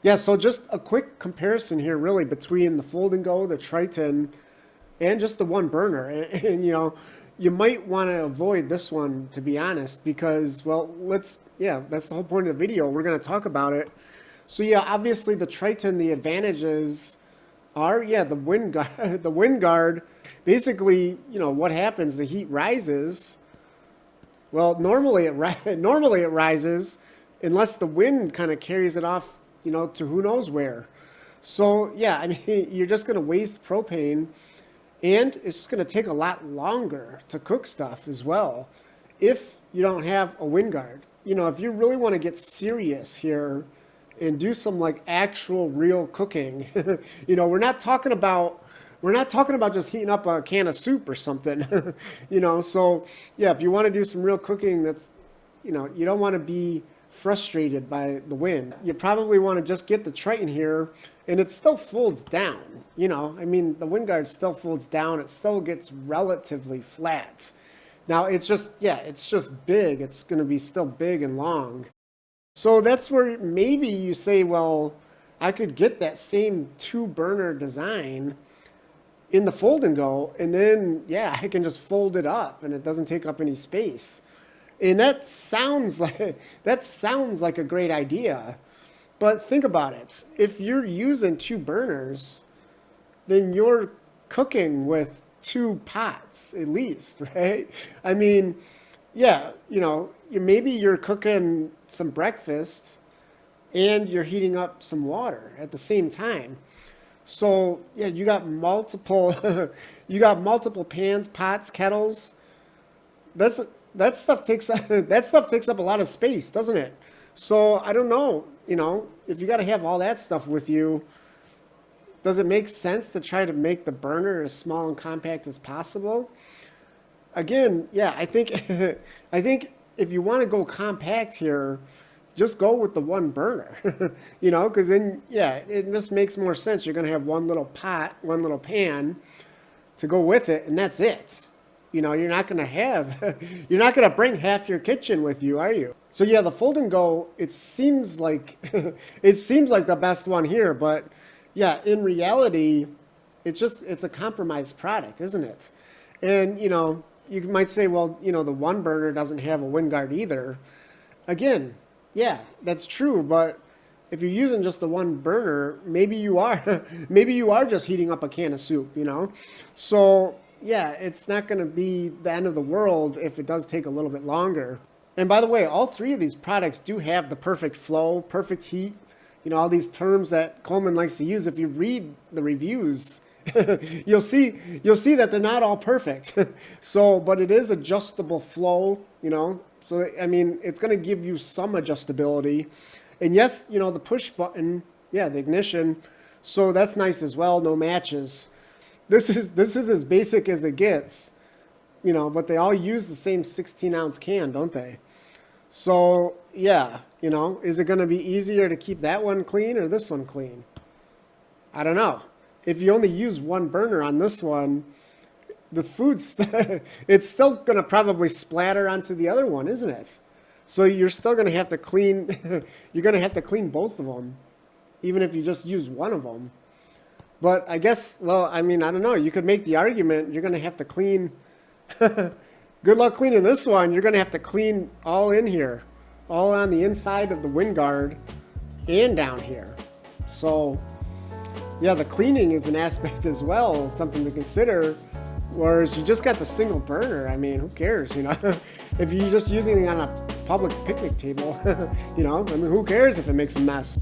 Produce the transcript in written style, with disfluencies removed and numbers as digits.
Yeah, so just a quick comparison here, really, between the Fold and Go, the Triton, and just the one burner. And, you might want to avoid this one, to be honest, because, well, yeah, that's the whole point of the video. We're going to talk about it. So, yeah, obviously the Triton, the advantages are, yeah, the Windguard, the Windguard. Basically, what happens? The heat rises. Well, normally it rises unless the wind kind of carries it off, to who knows where. So, yeah, I mean, you're just going to waste propane, and it's just going to take a lot longer to cook stuff as well if you don't have a Windguard. If you really want to get serious here and do some like actual real cooking, we're not talking about just heating up a can of soup or something, So, yeah, if you want to do some real cooking, that's, you don't want to be frustrated by the wind. You probably want to just get the Triton here, and it still folds down. I mean, the Windguard still folds down. It still gets relatively flat. Now, it's just big. It's going to be still big and long. So that's where maybe you say, well, I could get that same two-burner design in the Fold and Go, and then, yeah, I can just fold it up, and it doesn't take up any space. And that sounds like a great idea. But think about it. If you're using two burners, then you're cooking with two pots at least, right? I mean, yeah, maybe you're cooking some breakfast and you're heating up some water at the same time. So, yeah, you got multiple pans, pots, kettles. That stuff takes up a lot of space, doesn't it? So I don't know, if you got to have all that stuff with you, does it make sense to try to make the burner as small and compact as possible? Again, yeah, I think I think if you want to go compact here, just go with the one burner, because then, yeah, it just makes more sense. You're going to have one little pot, one little pan to go with it, and that's it. You're not going to bring half your kitchen with you, are you? So yeah, the Fold and Go, it seems like the best one here, but yeah, in reality, it's a compromised product, isn't it? And, you might say, well, the one burner doesn't have a Windguard either. Again, yeah, that's true, but if you're using just the one burner, maybe you are just heating up a can of soup, So, yeah, it's not going to be the end of the world if it does take a little bit longer. And by the way, all three of these products do have the perfect flow, perfect heat, all these terms that Coleman likes to use. If you read the reviews, you'll see that they're not all perfect. So, but it is adjustable flow, So, I mean, it's going to give you some adjustability. And yes, the push button, yeah, the ignition. So that's nice as well, no matches. This is as basic as it gets, but they all use the same 16-ounce can, don't they? So, yeah, is it going to be easier to keep that one clean or this one clean? I don't know. If you only use one burner on this one, the it's still going to probably splatter onto the other one, isn't it? So you're still going to have to clean, you're going to have to clean both of them, even if you just use one of them. But I guess, well, I mean, I don't know. You could make the argument you're going to have to clean. Good luck cleaning this one. You're going to have to clean all in here, all on the inside of the Windguard and down here. So, yeah, the cleaning is an aspect as well, something to consider. Whereas you just got the single burner. I mean, who cares, If you're just using it on a public picnic table, I mean, who cares if it makes a mess?